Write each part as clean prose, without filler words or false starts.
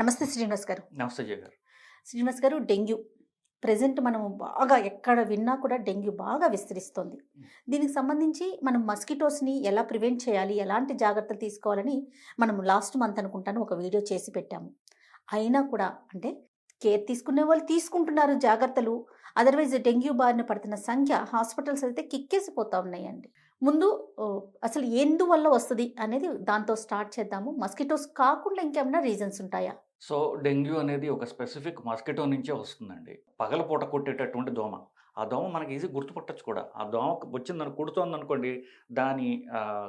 నమస్తే శ్రీనివాస్ గారు. నమస్తే జయ గారు. శ్రీనివాస్ గారు, డెంగ్యూ ప్రెజెంట్ మనము బాగా ఎక్కడ విన్నా కూడా డెంగ్యూ బాగా విస్తరిస్తోంది. దీనికి సంబంధించి మనం మస్కిటోస్‌ని ఎలా ప్రివెంట్ చేయాలి? ఎలాంటి జాగ్రత్తలు తీసుకోవాలని మనం లాస్ట్ మంత్ అనుకుంటాను ఒక వీడియో చేసి పెట్టాము. అయినా కూడా అంటే కేర్ తీసుకునే వాళ్ళు తీసుకుంటున్నారు జాగ్రత్తలు. అదర్‌వైజ్ డెంగ్యూ బారిన పడుతున్న సంఖ్య హాస్పిటల్స్ అయితే కిక్కేసిపోతా ఉన్నాయండి. ముందు అసలు ఎందువల్ల వస్తది అనేది దాంతో స్టార్ట్ చేద్దాము. మస్కిటోస్ కాకుండా ఇంకేమైనా రీజన్స్ ఉంటాయా? సో, డెంగ్యూ అనేది ఒక స్పెసిఫిక్ మస్కిటో నుంచే వస్తుందండి. పగలపూట కొట్టేటటువంటి దోమ. ఆ దోమ మనకి ఈజీగా గుర్తుపట్టొచ్చు కూడా. ఆ దోమ కుడుతోందనుకోండి, దాని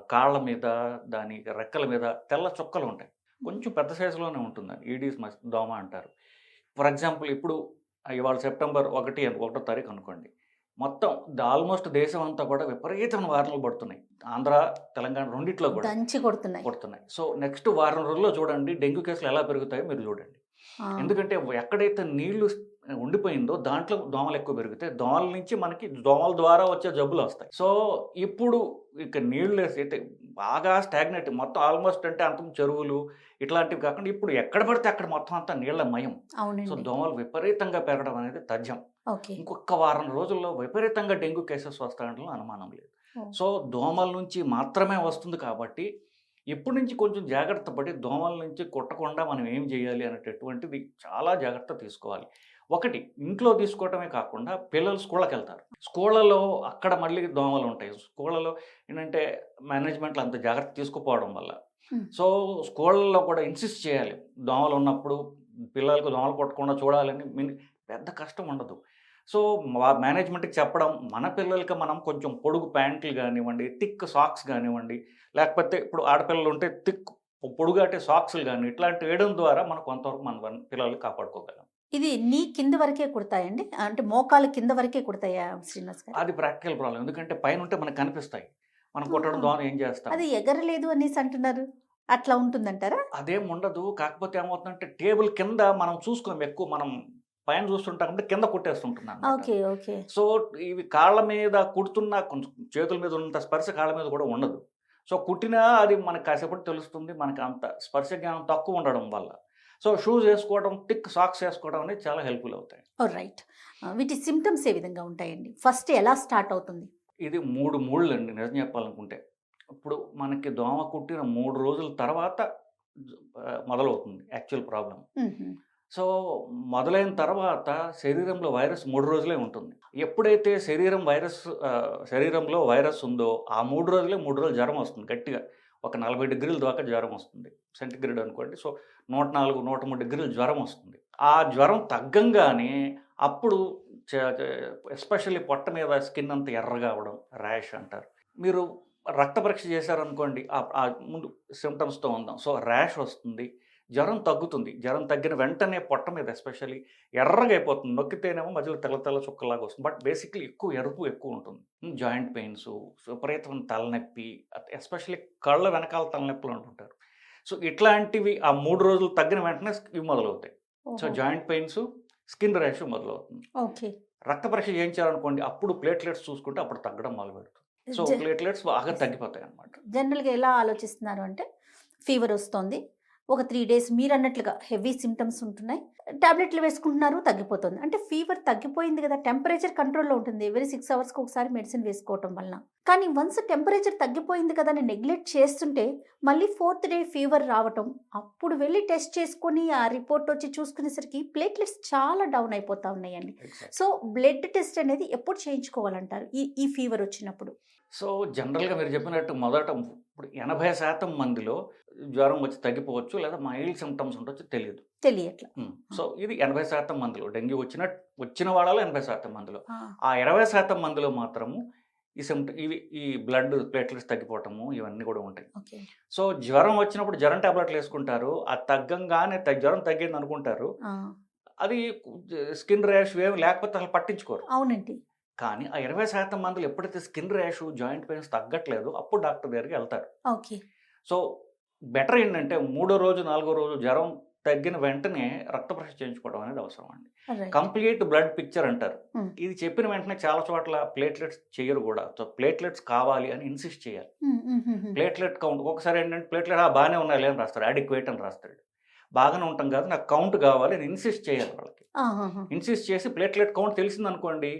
కాళ్ళ మీద, దాని రెక్కల మీద తెల్ల చుక్కలుంటాయి. కొంచెం పెద్ద సైజులోనే ఉంటుందండి. ఈడీస్ దోమ అంటారు. ఫర్ ఎగ్జాంపుల్ ఇప్పుడు ఇవాళ సెప్టెంబర్ 1 తారీఖు అనుకోండి. మొత్తం ఆల్మోస్ట్ దేశం అంతా కూడా విపరీతమైన వానలు పడుతున్నాయి. ఆంధ్ర, తెలంగాణ రెండిట్లో కూడా దంచి కొడుతున్నాయి. పడుతున్నాయి. సో, నెక్స్ట్ వారం రోజుల్లో చూడండి డెంగ్యూ కేసులు ఎలా పెరుగుతాయో మీరు చూడండి. ఆ! ఎందుకంటే ఎక్కడైతే నీళ్లు ఉండిపోయిందో దాంట్లో దోమలు ఎక్కువ పెరుగుతాయి. దోమల నుంచి మనకి దోమల ద్వారా వచ్చే జబ్బులొస్తాయి. సో, ఇప్పుడు ఇక నీళ్ళేసైతే బాగా స్టాగ్నేట్ మొత్తం ఆల్మోస్ట్ అంటే అంతకుముందు చెరువులు ఇట్లాంటివి కాకుండా ఇప్పుడు ఎక్కడ పడితే అక్కడ మొత్తం అంతా నీళ్ళమయం. సో, అవునండి. దోమలు విపరీతంగా పెరగడం అనేది తథ్యం. ఓకే. ఇంకొక వారం రోజుల్లో విపరీతంగా డెంగ్యూ కేసెస్ వస్తాయంటలో అనుమానం లేదు. ఓహ్! సో, దోమల నుంచి మాత్రమే వస్తుంది కాబట్టి ఇప్పటి నుంచి కొంచెం జాగ్రత్త పడి దోమల నుంచి కుట్టకుండా మనం ఏం చేయాలి అనేటటువంటిది చాలా జాగ్రత్త తీసుకోవాలి. ఒకటి ఇంట్లో తీసుకోవటమే కాకుండా పిల్లలు స్కూళ్ళకెళ్తారు. స్కూళ్ళలో అక్కడ మళ్ళీ దోమలుంటాయి. స్కూళ్ళలో ఏంటంటే మేనేజ్మెంట్‌లో అంత జాగ్రత్త తీసుకోకపోవడం వల్ల. హ్మ్. సో, స్కూళ్ళలో కూడా ఇన్సిస్ట్ చేయాలి. దోమలున్నప్పుడు పిల్లలకు దోమలు కొట్టకుండా చూడాలని పెద్ద కష్టం ఉండదు. సో, మేనేజ్మెంట్‌కి చెప్పడం, మన పిల్లలకి మనం కొంచెం పొడుగు ప్యాంట్లు గానివ్వండి, థిక్ సాక్స్ గానివ్వండి, లేకపోతే ఇప్పుడు ఆడపిల్లలుంటే పొడుగాటి సాక్స్‌లు గాని ఇట్లాంటివి వేయడం ద్వారా మనం కొంతవరకు మన పిల్లల్ని కాపాడుకోగలం. ఇది నీ కింద వరకే కుడతాయండి? అంటే మోకాలు కింద వరకే కుడతాయా శ్రీనివాస్ గారు? అది ప్రాక్టికల్ ప్రాబ్లమ్. ఎందుకంటే పైనుంటే మనకు కనిపిస్తాయి. మనం కొట్టడం ఆహా! ద్వారా ఏం చేస్తాం? అది ఎగరలేదు అనేసి అంటున్నారు. అట్లా ఉంటుందంటారా? అదేం ఉండదు. కాకపోతే ఏమవుతుందంటే టేబుల్ కింద మనం చూసుకోం ఎక్కువ మనం పైన చూస్తుంటాం కాబట్టి కింద కొట్టేస్తుంటుందనమాట. ఓకే. ఓకే. సో, ఇవి కాళ్ళ మీద కుడుతున్నా కొంచెం చేతుల మీద ఉన్నంత స్పర్శ కాళ్ళ మీద కూడా ఉండదు. సో, కుట్టినా అది మనకు కాసేపటికి తెలుస్తుంది. మనకు అంత స్పర్శ జ్ఞానం తక్కువ ఉండడం వల్ల. సో, షూస్ ఏసుకోవడం, థిక్ సాక్స్ ఏసుకోవడం అనేది చాలా హెల్ప్‌ఫుల్ అవుతాయి. ఓహ్! రైట్. వీటి సింప్టమ్స్ ఏ విధంగా ఉంటాయండి? ఫస్ట్ ఎలా స్టార్ట్ అవుతుంది? ఇది 3 మూళ్ళండి నిజం చెప్పాలనుకుంటే. ఇప్పుడు మనకి దోమ కుట్టిన 3 రోజుల తర్వాత మొదలవుతుంది యాక్చువల్ ప్రాబ్లమ్. హుహు. సో, మొదలైన తర్వాత శరీరంలో వైరస్ 3 రోజులే ఉంటుంది. ఎప్పుడైతే శరీరంలో వైరస్ ఉందో, ఆ 3 రోజులే 3 రోజులు జ్వరం వస్తుంది గట్టిగా. ఒక 40 డిగ్రీల దాకా జ్వరం వస్తుంది. సెంటిగ్రేడ్ అనుకోండి. సో, 104, 103 డిగ్రీల జ్వరం వస్తుంది. ఆ జ్వరం తగ్గంగానే అప్పుడు చ చ ఎస్పెషల్లీ పొట్ట మీద స్కిన్ అంతా ఎర్రగా అవ్వడం, ర్యాష్ అంటారు. మీరు రక్త పరీక్ష చేశారనుకోండి, ముందు సింప్టమ్స్‌తో ఉందాం. సో, ర్యాష్ వస్తుంది. జ్వరం తగ్గుతుంది. జ్వరం తగ్గిన వెంటనే పొట్ట మీద ఎస్పెషల్లీ ఎర్రగా అయిపోతుంది. నొక్కితేనేమో మధ్యలో తెల్ల తెల్ల చుక్కలాగా వస్తుంది. బట్ బేసిక్‌లీ ఎరుపు ఎక్కువుంటుంది. జాయింట్ పెయిన్సు, విపరీతమైన తలనొప్పి, ఎస్పెషల్లీ కళ్ళ వెనకాల తలనొప్పులు అంటుంటారు. సో, ఇట్లాంటివి ఆ 3 రోజులు తగ్గిన వెంటనే ఇవి మొదలవుతాయి. సో, ఓహో! జాయింట్ పెయిన్సు, స్కిన్ ర్యాష్ మొదలవుతుంది. ఓకే. రక్త పరీక్ష చేయించారనుకోండి, అప్పుడు ప్లేట్‌లెట్స్ చూసుకుంటే అప్పుడు తగ్గడం మొదలుపెడుతుంది. సో, జ ప్లేట్‌లెట్స్ బాగా యెస్. తగ్గిపోతాయన్నమాట. జనరల్‌గా ఎలా ఆలోచిస్తున్నారు అంటే, ఫీవరొస్తోంది. ఒక 3 డేస్ మీరన్నట్లుగా హెవీ సింప్టమ్స్ ఉంటున్నాయి. టాబ్లెట్లు వేసుకుంటున్నారు తగ్గిపోతుంది. అంటే ఫీవర్ తగ్గిపోయింది గదా! టెంపరేచర్ కంట్రోల్‌లో ఉంటుంది. ఎవ్రీ 6 అవర్స్‌కి ఒకసారి మెడిసిన్ వేసుకోవటం వలన. కానీ వన్స్ టెంపరేచర్ తగ్గిపోయింది కదా అని నెగ్లెక్ట్ చేస్తుంటే, మళ్ళీ 4థ్ డే ఫీవర్ రావటం, అప్పుడు వెళ్లి టెస్ట్ చేసుకొని ఆ రిపోర్ట్ వచ్చి చూసుకునేసరికి ప్లేట్‌లెట్స్ చాలా డౌన్ అయిపోతా ఉన్నాయండి. ఎగ్జాక్ట్. సో, బ్లడ్ టెస్ట్ అనేది ఎప్పుడు చేయించుకోవాలంటారు? ఈ ఈ ఫీవర్ వచ్చినప్పుడు? సో, జనరల్‌గా మీరు చెప్పినట్టు మొదట ఇప్పుడు 80% మందిలో జ్వరం వచ్చి తగ్గిపోవచ్చు. లేదా మైల్డ్ సింప్టమ్స్ ఉండొచ్చు తెలీదు. తెలియట్ల. ఆ! సో, ఇది 80% మందిలో డెంగ్యూ వచ్చిన వాళ్ళలో 80% మందిలో. ఆ! ఆ 20% మందిలో మాత్రము ఈ బ్లడ్ ప్లేట్‌లెట్స్ తగ్గిపోవటము ఇవన్నీ కూడా ఉంటాయి. ఓకే. సో, జ్వరం వచ్చినప్పుడు జ్వరం టాబ్లెట్‌లు ఏసుకుంటారు. అది తగ్గంగానే జ్వరం తగ్గిందనుకుంటారు. ఆ! అది స్కిన్ ర్యాష్ ఏమి లేకపోతే అసలు పట్టించుకోరు. అవునండి. కానీ ఆ 20% మందిలో ఎప్పుడైతే స్కిన్ ర్యాషు, జాయింట్ పెయిన్స్ తగ్గట్లేదో అప్పుడు డాక్టర్ దగ్గరికెళ్తారు. ఓకే. సో, బెటర్ ఏంటంటే మూడో రోజు, నాలుగో రోజు జ్వరం తగ్గిన వెంటనే రక్త పరీక్ష చేయించుకోవడం అనేది అవసరం అండి. రైట్. కంప్లీట్ బ్లడ్ పిక్చర్ అంటారు. హ్మ్. ఇది చెప్పిన వెంటనే చాలా చోట్ల ప్లేట్‌లెట్స్ చెయ్యరు గూడా. సో, ప్లేట్‌లెట్స్ కావాలి అని ఇన్సిస్ట్ చేయాలి. హుహుహుహు. ప్లేట్‌లెట్ కౌంట్ ఒక్కొక్కసారి ఏంటంటే బానే ఉన్నాయిలే అని రాస్తాడు. అడిక్వేట్ అని రాస్తాడు. బాగానే ఉంటాం కాదు, నాకు కౌంట్ కావాలి అని ఇన్సిస్ట్ చేయాలి వాళ్ళకి. ఆహాహా! ఇన్సిస్ట్ చేసి ప్లేట్లెట్ కౌంట్ తెలిసిందనుకోండి,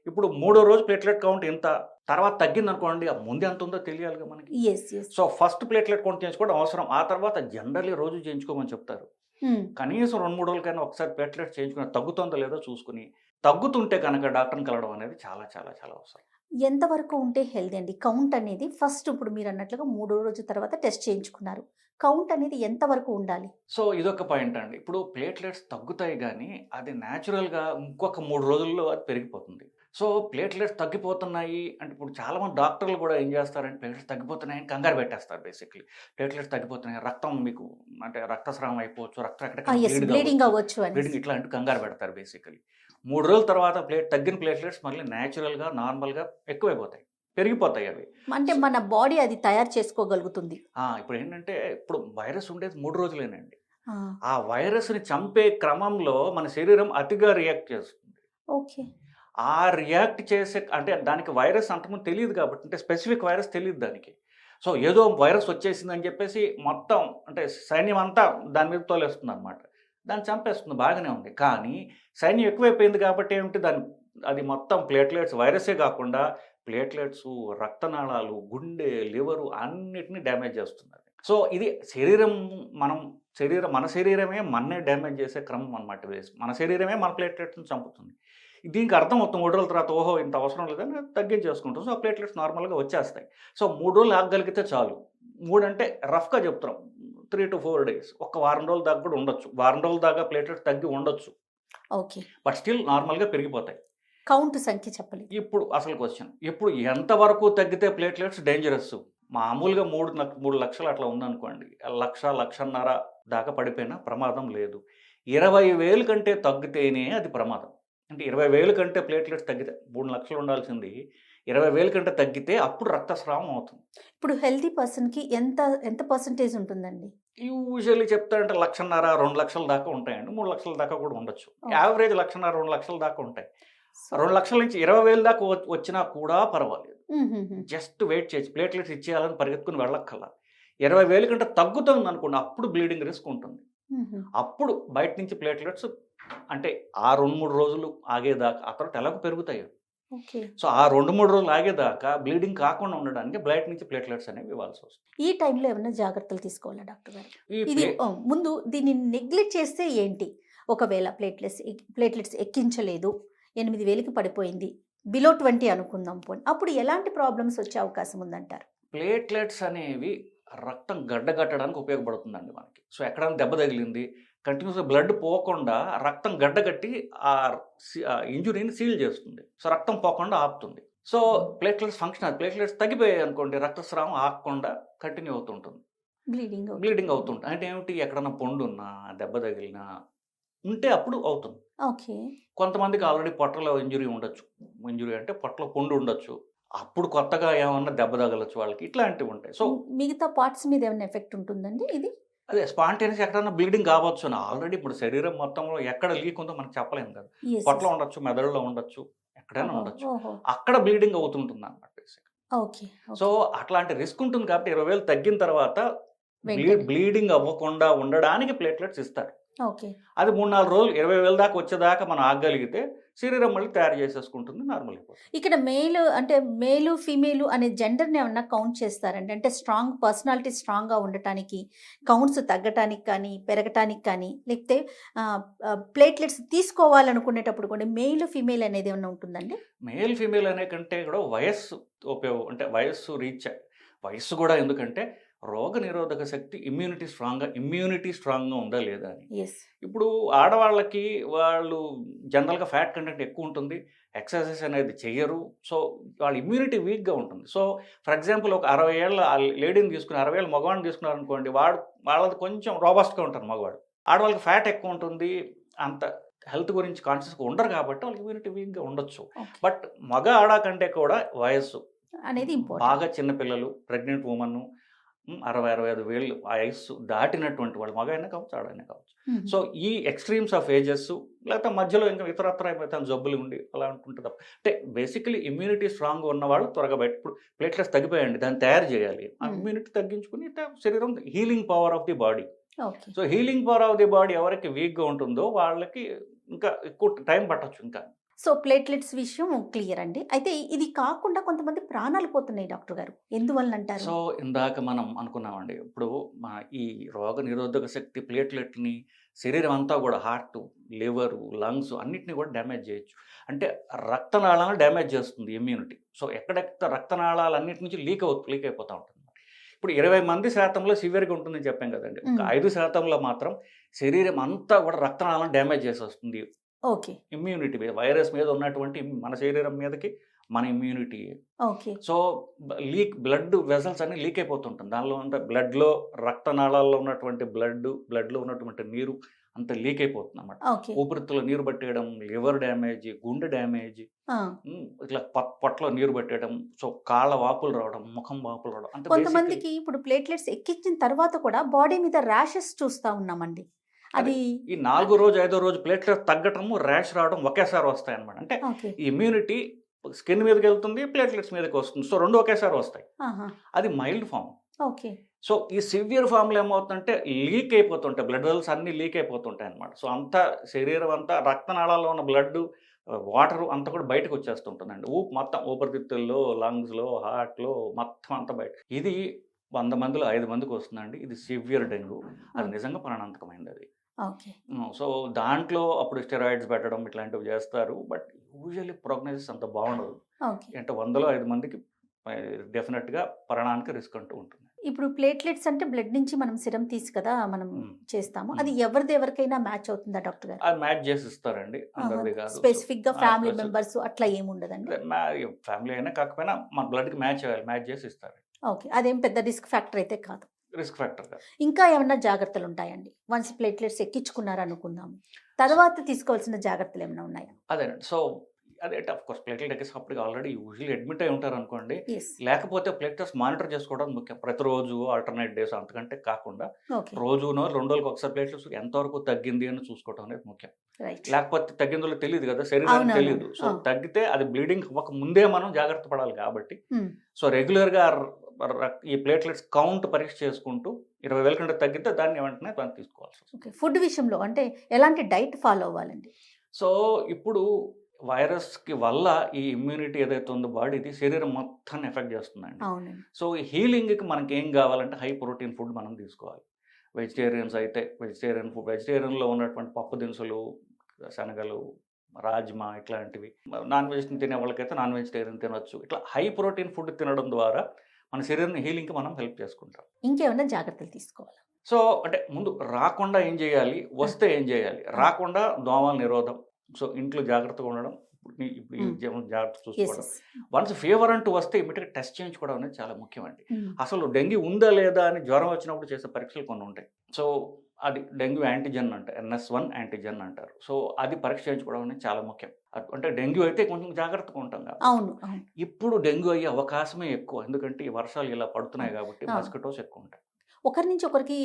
ఇప్పుడు మూడో రోజు ప్లేట్లెట్ కౌంట్ ఇంత, తర్వాత తగ్గిందనుకోండి, ముందు ఎంత ఉందో తెలియాలిగా మనకి. Yes. Yes. So first platelet count చేయించుకోవడం అవసరం. ఆ తర్వాత జనరల్లీ రోజు చేయించుకోమని చెప్తారు. హ్మ్. కనీసం 2, 3 రోజులకైనా ఒకసారి ప్లేట్లెట్స్ చేయించుకుని తగ్గుతుందో లేదో చూసుకుని, తగ్గుతుంటే కనుక డాక్టర్‌ని కలవడం అనేది చాలా చాలా చాలా అవసరం. ఎంతవరకు ఉంటే హెల్తీ అండి? కౌంట్ అనేది ఫస్ట్ ఇప్పుడు మీరన్నట్లుగా మూడో రోజు తర్వాత టెస్ట్ చేయించుకున్నారు. కౌంట్ అనేది ఎంతవరకు ఉండాలి? సో ఇదొక పాయింట్ అండి. ఇప్పుడు ప్లేట్లెట్స్ తగ్గుతాయి గానీ, అది న్యాచురల్‌గా ఇంకొక 3 రోజుల్లో అది పెరిగిపోతుంది. సో ప్లేట్లెట్స్ తగ్గిపోతున్నాయి అంటే, ఇప్పుడు చాలామంది డాక్టర్లు కూడా ఏం చేస్తారంటే, ప్లేట్లెట్స్ తగ్గిపోతున్నాయని కంగారు పెట్టేస్తారు బేసిక్‌లీ. ప్లేట్లెట్స్ తగ్గిపోతున్నాయి, రక్తం మీకు అంటే రక్తస్రావం అయిపోవచ్చు, రక్తం ఎక్కడెక్కడ యెస్. బ్లీడ్ బ్లీడింగ్ కావచ్చు, అవ్వచ్చు అనేసి. బ్లీడింగ్ ఇట్లాంటి కంగారు పెడతారు బేసికల్లీ. 3 రోజుల తర్వాత తగ్గిన ప్లేట్లెట్స్ మళ్ళీ న్యాచురల్‌గా, నార్మల్‌గా ఎక్కువైపోతాయి. పెరిగిపోతాయి అవి. అంటే సో మన బాడీ అది తయారు చేసుకోగలుగుతుంది. ఇప్పుడేంటంటే, ఇప్పుడు వైరస్ ఉండేది 3 రోజులేనండి. ఆ! ఆ వైరస్‌ని చంపే క్రమంలో మన శరీరం అతిగా రియాక్ట్ చేస్తుంది. ఓకే. ఆ రియాక్ట్ చేసే అంటే దానికి వైరస్ అంతకుముందు తెలీదు కాబట్టి, అంటే స్పెసిఫిక్ వైరస్ తెలీదు దానికి. సో ఏదో వైరస్ వచ్చేసిందని చెప్పేసి మొత్తం అంటే సైన్యం అంతా దాని మీద తోలేస్తుందనమాట. దాన్ని చంపేస్తుంది, బాగానే ఉంది. కానీ సైన్యం ఎక్కువైపోయింది కాబట్టి ఏమిటి, అది మొత్తం ప్లేట్లెట్స్ వైరసే కాకుండా ప్లేట్లెట్సు, రక్తనాళాలు, గుండె, లివరు అన్నిటిని డ్యామేజ్ చేస్తుందది. సో ఇది మన శరీరమే మననే డ్యామేజ్ చేసే క్రమం అనమాట. మన శరీరమే మన ప్లేట్లెట్స్‌ని చంపుతుంది. దీనికి అర్థమవుతుంది 3 రోజుల తర్వాత, ఓహో! ఇంత అవసరం లేదని తగ్గించేసుకుంటాం. సో, ఆ ప్లేట్లెట్స్ నార్మల్‌గా వచ్చేస్తాయి. సో, 3 రోజులు ఆగగలిగితే చాలు. 3 అంటే రఫ్‌గా చెప్తున్నాం. 3-4 డేస్. ఒక వారం రోజుల దాకా కూడా ఉండొచ్చు. వారం రోజుల దాకా ప్లేట్లెట్స్ తగ్గి ఉండొచ్చు. ఓకే. బట్ స్టిల్ నార్మల్‌గా పెరిగిపోతాయి. కౌంట్ సంఖ్య చెప్పలేదు. ఇప్పుడు అసలు క్వెషన్. ఇప్పుడు ఎంతవరకు తగ్గితే ప్లేట్లెట్స్ డేంజరస్? మామూలుగా 3 లక్షలు అట్లా ఉందనుకోండి. 1,00,000, 1,50,000 దాకా పడిపోయినా ప్రమాదం లేదు. 20,000 కంటే తగ్గితేనే అది ప్రమాదం. అంటే 20,000 కంటే ప్లేట్లెట్స్ తగ్గితే 3,00,000 ఉండాల్సింది 20,000 కంటే తగ్గితే అప్పుడు రక్తస్రావం అవుతుంది. ఇప్పుడు హెల్తీ పర్సన్‌కి ఎంత పర్సెంటేజ్ ఉంటుందండి? యూజువల్లీ చెప్తారంటే 1,50,000, 2,00,000 దాకా ఉంటాయండి. 3,00,000 దాకా కూడా ఉండొచ్చు. ఓకే. యావరేజ్ 1,50,000, 2,00,000 దాకా ఉంటాయి. సో 2,00,000 నుంచి 20,000 దాకా వచ్చినా కూడా పర్వాలేదు. హుహుహు. జస్ట్ వెయిట్ చేయొచ్చు. ప్లేట్లెట్స్ ఇచ్చేయాలని పరిగెత్తుకుని వెళ్ళక్కర్లా. 20,000 కంటే తగ్గుతుందనుకోండి, అప్పుడు బ్లీడింగ్ రిస్క్ ఉంటుంది. హుహు. అప్పుడు బయట నుంచి ప్లేట్లెట్స్ అంటే ఆ 2, 3 రోజులు ఆగేదాకా, ఆ తర్వాత ఎలాగో పెరుగుతాయి. ఓకే. సో ఆ 2, 3 రోజులు ఆగేదాకా బ్లీడింగ్ కాకుండా ఉండడానికి బయట నుంచి ప్లేట్లెట్స్ అనేవి ఇవ్వాల్సొస్తుంది. ఈ టైంలో ఏమన్నా జాగ్రత్తలు తీసుకోవాలా డాక్టర్ గారు? ఈ ఇది ప్లే ముందు దీన్ని నెగ్లెక్ట్ చేస్తే ఏంటి? ఒకవేళ ప్లేట్లెట్స్ ఎక్కించలేదు, 8,000కి పడిపోయింది. బిలో 20 అనుకుందాం పోనీ. అప్పుడు ఎలాంటి ప్రాబ్లమ్స్ వచ్చే అవకాశం ఉందంటారు? ప్లేట్లెట్స్ అనేవి రక్తం గడ్డగట్టడానికి ఉపయోగపడుతుందండి మనకి. సో ఎక్కడైనా దెబ్బ తగిలింది, కంటిన్యూస్‌గా బ్లడ్ పోకుండా రక్తం గడ్డగట్టి ఇంజ్యూరీని సీల్ చేస్తుంది. సో రక్తం పోకుండా ఆపుతుంది. సో ప్లేట్లెట్స్ ఫంక్షన్ అది. ప్లేట్లెట్స్ తగ్గిపోయాయి అనుకోండి, రక్తస్రావం ఆగకుండా కంటిన్యూ అవుతుంటుంది. బ్లీడింగ్ అవుతుంటుంది. అంటే ఏమిటి, ఎక్కడన్నా పుండున్నా, దెబ్బ తగిలినా ఉంటే అప్పుడు అవుతుంది. ఓకే. కొంతమందికి ఆల్రెడీ పొట్టలో ఇంజ్యూరీ ఉండొచ్చు. ఇంజ్యూరీ అంటే పొట్టలో పుండు ఉండొచ్చు. అప్పుడు కొత్తగా ఏమన్నా దెబ్బ తగలొచ్చు వాళ్ళకి. ఇట్లాంటివి ఉంటాయి. సో మిగతా పార్ట్స్ మీద ఏమైనా ఎఫెక్ట్ ఉంటుందండి ఇది? అదే స్పాంటేనియస్ ఎక్కడన్నా బ్లీడింగ్ కావచ్చు అని. ఆల్రెడీ ఇప్పుడు శరీరం మొత్తంలో ఎక్కడ లీక్ ఉందో మనకు చెప్పలేము కదా. యెస్. పొట్టలో యెస్. ఉండొచ్చు, మెదడులో ఉండొచ్చు, ఎక్కడైనా ఓహో! ఉండొచ్చు. ఓహో! అక్కడ బ్లీడింగ్ అవుతుంటుందన్నమాట బేసిక్‌గా. ఓకే. So okay. అట్లాంటి రిస్క్ ఉంటుంది కాబట్టి 20,000 తగ్గిన తర్వాత వెంటనే. బ్లీడింగ్ అవ్వకుండా ఉండడానికి ప్లేట్లెట్స్ ఇస్తారు. ఓకే. అది 3, 4 రోజులు 20,000 దాకా వచ్చేదాకా మనం ఆగగలిగితే శరీరం మళ్ళీ తయారు చేసేసుకుంటుంది, నార్మల్ అయిపోతుంది. ఇక్కడ మేలు, ఫీమేలు అనే జెండర్‌ని ఏమన్నా కౌంట్ చేస్తారండి? అంటే పర్సనాలిటీ స్ట్రాంగ్‌గా ఉండటానికి, కౌంట్స్ తగ్గటానికి కానీ, పెరగటానికి కానీ, లేకపోతే ఆహ్, ఆహ్, ప్లేట్లెట్స్ తీసుకోవాలనుకునేటప్పుడు కూడా మేల్, ఫీమేల్ అనేది ఏమన్నా ఉంటుందండి? మేల్, ఫీమేల్ అనే కంటే కూడా వయస్సు అంటే వయస్సు కూడా ఎందుకంటే రోగనిరోధక శక్తి ఇమ్యూనిటీ స్ట్రాంగ్‌గా ఉందా లేదా అని. యెస్. ఇప్పుడు ఆడవాళ్ళకి వాళ్ళు జనరల్‌గా ఫ్యాట్ కంటెంట్ ఎక్కువ ఉంటుంది. ఎక్సర్సైజ్ అనేది చెయ్యరు. సో వాళ్ళ ఇమ్యూనిటీ వీక్‌గా ఉంటుంది. సో ఫర్ ఎగ్జాంపుల్ ఒక 60 ఏళ్ల లేడీని తీసుకుని 60 ఏళ్ల మగవాడిని తీసుకున్నారనుకోండి, వాళ్ళది కొంచెం రోబస్ట్‌గా ఉంటారు మగవాడు. ఆడవాళ్ళకి ఫ్యాట్ ఎక్కువ ఉంటుంది. అంత హెల్త్ గురించి కాన్షియస్‌గా ఉండరు కాబట్టి వాళ్ళకి ఇమ్యూనిటీ వీక్‌గా ఉండొచ్చు. ఓకే. బట్ ఆడ కంటే కూడా వయస్సు అనేది ఇంపార్టెంట్. బాగా చిన్న పిల్లలు, ప్రెగ్నెంట్ వుమన్, 60, 65 వేళ్ళు వయస్సు దాటినటువంటి వాళ్ళు, మగైనా కావచ్చు, ఆడైనా కావచ్చు. హుహు. సో ఈ ఎక్స్‌ట్రీమ్స్ ఆఫ్ ఏజెస్ లేకపోతే మధ్యలో ఇంకా ఇతరత్ర ఏమైతే జబ్బులు ఉండి అలా అనుకుంటే తప్ప, అంటే బేసికల్లీ ఇమ్యూనిటీ స్ట్రాంగ్‌గా ఉన్నవాళ్ళు త్వరగా ఇప్పుడు ప్లేట్లెట్స్ తగ్గిపోయాయండి, దాన్ని తయారు చేయాలి. ఆ హ్మ్. ఇమ్యూనిటీ తగ్గించుకుని శరీరం healing power of the body. Okay. So healing power of the body ఎవరికి వీక్గా ఉంటుందో వాళ్ళకి ఇంకా ఎక్కువ టైం పట్టొచ్చు ఇంకా. సో ప్లేట్లెట్స్ విషయం క్లియర్ అండి. అయితే ఇది కాకుండా కొంతమంది ప్రాణాలు పోతున్నాయి డాక్టర్ గారు. ఎందువల్ల అంటారు? సో ఇందాక మనం అనుకున్నామండి, ఇప్పుడు మా ఈ రోగ నిరోధక శక్తి ప్లేట్లెట్ని శరీరం అంతా కూడా హార్ట్, లివరు, లంగ్స్ అన్నిటిని కూడా డ్యామేజ్ చేయొచ్చు. అంటే రక్తనాళాలను డ్యామేజ్ చేస్తుంది ఇమ్యూనిటీ. సో ఎక్కడెక్కడ రక్తనాళాలు అన్నిటి నుంచి లీక్ అయిపోతూ ఉంటుంది. ఇప్పుడు 20% సివియర్గా ఉంటుందని చెప్పాం కదండి. ఒక 5% మాత్రం శరీరం అంతా కూడా రక్తనాళాలను డ్యామేజ్ చేసేస్తుంది. ఓకే. ఇమ్యూనిటీ వైరస్ మీద ఉన్నటువంటి మన శరీరం మీదకి మన immunity. Okay. So blood vessels అన్ని లీక్ అయిపోతుంటుంది. దానిలో అంటే బ్లడ్లో రక్తనాళాల్లో ఉన్నటువంటి బ్లడ్లో ఉన్నటువంటి నీరు అంత లీక్ అయిపోతుంది అన్నమాట. ఓకే. ఊపిరితిత్తులో నీరు పట్టేయడం, లివర్ డ్యామేజ్, గుండె డ్యామేజ్, ఇట్లా పొట్టలో నీరు పెట్టేయడం, సో కాళ్ళ వాపులు రావడం, ముఖం వాపులు రావడం. అంటే కొంతమందికి ఇప్పుడు ప్లేట్లెట్స్ ఎక్కించిన తర్వాత కూడా బాడీ మీద ర్యాషెస్ చూస్తా ఉన్నామండి. అది ఈ 4వ రోజు 5వ రోజు ప్లేట్లెట్స్ తగ్గటము, ర్యాష్ రావడం ఒకేసారి వస్తాయి అన్నమాట. అంటే ఓకే. ఈ ఇమ్యూనిటీ స్కిన్ మీదకి వెళ్తుంది, ప్లేట్లెట్స్ మీదకి వస్తుంది. సో రెండు ఒకేసారి వస్తాయి. ఆహా. అది మైల్డ్ ఫామ్. ఓకే. సో ఈ సివియర్ ఫామ్లో ఏమవుతుందంటే లీక్ అయిపోతుంటాయి, బ్లడ్ వెల్స్ అన్నీ లీక్ అయిపోతుంటాయి అన్నమాట. సో అంతా శరీరం అంతా రక్తనాళాల్లో ఉన్న బ్లడ్, వాటర్ అంతా కూడా బయటకు వచ్చేస్తుంటుందండి. మొత్తం ఊపిరితిత్తుల్లో, లంగ్స్లో, హార్ట్లో మొత్తం అంతా బయట. ఇది 100 మందిలో 5 మందికి వస్తుందండి. ఇది సివియర్ డెంగ్యూ. అది నిజంగా ప్రాణాంతకమైంది అది. ఓకే. సో దాంట్లో అప్పుడు స్టెరాయిడ్స్ పెట్టడం ఇట్లాంటివి చేస్తారు. బట్ యూజువల్లీ ప్రోగ్నోసిస్ అంత బాగుండదు. ఓకే. అంటే 100లో 5 మందికి డెఫినెట్గా ప్రాణానికి రిస్క్ అంటూ ఉంటుంది. ఇప్పుడు ప్లేట్లెట్స్ అంటే బ్లడ్ నుంచి మనం సిరం తీసి కదా మనం చేస్తాము. అది ఎవరికైనా మ్యాచ్ అవుతుందా డాక్టర్ గారు? అది మ్యాచ్ చేసి ఇస్తారండి, అందరిది కాదు. స్పెసిఫిక్ గా ఫ్యామిలీ మెంబర్స్ అట్లా ఏముండదండి? ఫ్యామిలీ అయినా కాకపోయినా మన బ్లడ్కి మ్యాచ్ అవ్వాలి, మ్యాచ్ చేసి ఇస్తారు. ఓకే. అదేం పెద్ద రిస్క్ ఫ్యాక్టర్ అయితే కాదు. రిస్క్ ఫ్యాక్టర్ కాదు. ఇంకా ఏమన్నా జాగ్రత్తలు ఉంటాయండి? వన్స్ ప్లేట్లెట్స్ ఎక్కించుకున్నారు అనుకుందాము, తర్వాత తీసుకోవాల్సిన జాగ్రత్తలు ఏమైనా ఉన్నాయా? అదేనండి. సో అదే ఆఫ్ కోర్స్ ప్లేట్లెట్ ఎక్కేసినప్పటికి ఆల్రెడీ యూజువల్లీ అడ్మిట్ అయి ఉంటారు అనుకోండి. Yes. లేకపోతే ప్లేట్లెట్స్ మానిటర్ చేసుకోవడం ముఖ్యం. ప్రతిరోజు ఆల్టర్నేట్ డేస్ అంతకంటే కాకుండా ఓకే. రోజునో 2 రోజులకు ఒకసారి ప్లేట్లెట్స్ ఎంతవరకు తగ్గింది అని చూసుకోవడం అనేది ముఖ్యం. రైట్. లేకపోతే తగ్గిందో తెలియదు కదా, శరీరానికి అవునవును. తెలియదు. సో తగ్గితే అది బ్లీడింగ్ అవ్వక ముందే మనం జాగ్రత్త పడాలి కాబట్టి, Hmm. సో రెగ్యులర్గా ఈ ప్లేట్లెట్స్ కౌంట్ పరీక్ష చేసుకుంటూ 20,000 కంటే తగ్గితే దాన్ని వెంటనే దాన్ని తీసుకోవాల్సి వస్తుంది. ఓకే. ఫుడ్ విషయంలో అంటే ఎలాంటి డైట్ ఫాలో అవ్వాలండి? సో ఇప్పుడు వైరస్కి వల్ల ఈ ఇమ్యూనిటీ ఏదైతే ఉందో బాడీది శరీరం మొత్తాన్ని ఎఫెక్ట్ చేస్తుందండి. అవునండి. సో ఈ హీలింగ్కి మనకి ఏం కావాలంటే హై ప్రోటీన్ ఫుడ్ మనం తీసుకోవాలి. వెజిటేరియన్స్ అయితే వెజిటేరియన్లో ఉన్నటువంటి పప్పు దినుసులు, శనగలు, రాజ్మా ఇట్లాంటివి. నాన్ వెజ్ తినే వాళ్ళకైతే నాన్ వెజిటేరియన్ తినొచ్చు. ఇట్లా హై ప్రోటీన్ ఫుడ్ తినడం ద్వారా మన శరీరం హీలింగ్కి మనం హెల్ప్ చేసుకుంటాం. ఇంకేమైనా జాగ్రత్తలు తీసుకోవాలి? సో అంటే ముందు రాకుండా ఏం చేయాలి, వస్తే ఏం చేయాలి? రాకుండా దోమల నిరోధం. సో ఇంట్లో జాగ్రత్తగా ఉండడం, ఇప్పుడు ఈ జాగ్రత్త చూసుకోవడం. వన్స్ ఫీవర్ అంటూ వస్తే ఇమీడియట్గా టెస్ట్ చేయించుకోవడం అనేది చాలా ముఖ్యమండి. అసలు డెంగ్యూ ఉందా లేదా అని జ్వరం వచ్చినప్పుడు చేసే పరీక్షలు కొన్ని ఉంటాయి. సో అది డెంగ్యూ యాంటీజెన్ అంటారు, NS1 యాంటీజెన్ అంటారు. సో అది పరీక్ష చేయించుకోవడం అనేది చాలా ముఖ్యం. అంటే డెంగ్యూ అయితే కొంచెం జాగ్రత్తగా ఉంటాం కాబట్టి. అవును. ఇప్పుడు డెంగ్యూ అయ్యే అవకాశమే ఎక్కువ, ఎందుకంటే ఈ వర్షాలు ఇలా పడుతున్నాయి కాబట్టి మస్కిటోస్ ఎక్కువ ఉంటాయి. ఒకరి నుంచి ఒకరికి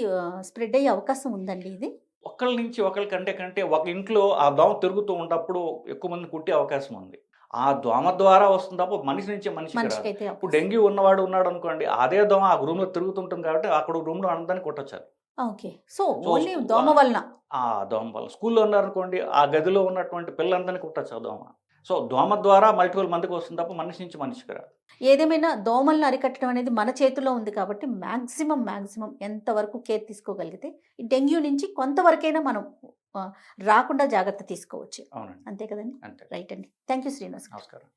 స్ప్రెడ్ అయ్యే అవకాశం ఉందండి ఇది? ఒకళ్ళ నుంచి ఒకరి కంటే ఒక ఇంట్లో ఆ దోమ తిరుగుతూ ఉన్నప్పుడు ఎక్కువ మంది కుట్టే అవకాశం ఉంది. ఆ దోమ ద్వారా వస్తుంది తప్ప మనిషి నుంచి మనిషికి రాదు. ఇప్పుడు డెంగ్యూ ఉన్నాడు అనుకోండి, అదే దోమ ఆ రూమ్లో తిరుగుతుంటుంది కాబట్టి అక్కడ రూమ్లో అందరినీ కొట్టొచ్చారు. ఓకే. సో ఓన్లీ దోమ వలన? ఆ దోమ వల్ల. స్కూల్లో ఉన్నారనుకోండి, ఆ గదిలో ఉన్నటువంటి పిల్లలందరినీ కుట్టచ్చు ఆ దోమ. సో దోమ ద్వారా మల్టిపుల్ మందికి వస్తుంది తప్ప మనిషి నుంచి మనిషికి రాదు. ఏదేమైనా దోమలను అరికట్టడం అనేది మన చేతిలో ఉంది కాబట్టి మ్యాక్సిమం ఎంతవరకు కేర్ తీసుకోగలిగితే ఈ డెంగ్యూ నుంచి కొంతవరకైనా మనం రాకుండా జాగ్రత్త తీసుకోవచ్చు. అవునండి. అంతే కదండి? అంతే. రైట్ అండి. Thank you Srinivas. నమస్కారం.